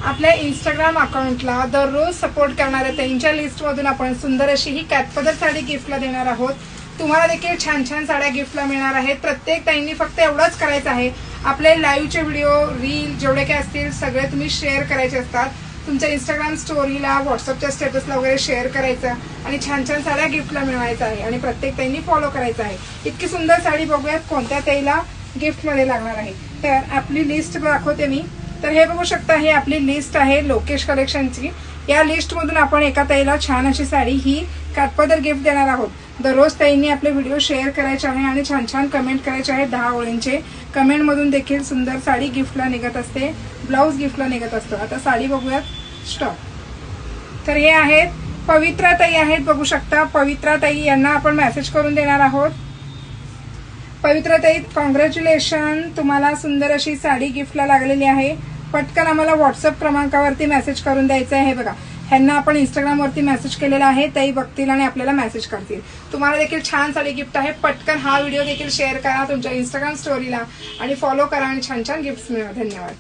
आपल्या इंस्टाग्राम अकाउंटला दररोज सपोर्ट करणाऱ्या त्यांच्या लिस्टमधून आपण सुंदर अशी ही कॅटपदर साडी गिफ्टला देणार आहोत। तुम्हाला देखील छान छान साड्या गिफ्टला मिळणार आहेत। प्रत्येक ताईंनी फक्त एवढंच करायचं आहे, आपले लाईव्हचे व्हिडिओ रील जेवढे काय असतील सगळे तुम्ही शेअर करायचे असतात। तुमच्या इंस्टाग्राम स्टोरीला व्हॉट्सअपच्या स्टेटसला वगैरे शेअर करायचं आणि छान छान साड्या गिफ्टला मिळवायचं आहे आणि प्रत्येक ताईंनी फॉलो करायचं आहे। इतकी सुंदर साडी बघूयात कोणत्या ताईला गिफ्टमध्ये लागणार आहे। तर आपली लिस्ट दाखवते मी। तर हे बघू शकता, हे आपली लिस्ट आहे लोकेश कलेक्शनची। या लिस्टमधून आपण एका ताईला छान अशी साडी ही काठपदर गिफ्ट देणार आहोत। दररोज ताईंनी आपले व्हिडिओ शेअर करायचे आहे आणि छान छान कमेंट करायचे आहे। 10 ओळींचे कमेंट मधून देखील सुंदर साडी गिफ्टला निघत असते, ब्लाउज गिफ्टला निघत असतो। आता साडी बघूयात स्टॉक। तर हे आहेत पवित्रा ताई आहेत, बघू शकता पवित्रा ताई यांना आपण मेसेज करून देणार आहोत। पवित्रा ताई कॉंग्रॅच्युलेशन, तुम्हाला सुंदर अशी साडी गिफ्टला लागलेली आहे। पटकन आम्हाला व्हॉट्सअप क्रमांकावरती मेसेज करून द्यायचा आहे। बघा, ह्यांना आपण इंस्टाग्राम वरती मेसेज केलेला आहे, ताई बघतील आणि आपल्याला मेसेज करतील। तुम्हाला देखील छान साडी गिफ्ट आहे। पटकन हा व्हिडिओ देखील शेअर करा तुमच्या इंस्टाग्राम स्टोरीला आणि फॉलो करा आणि छान छान गिफ्ट्स मिळवा। धन्यवाद।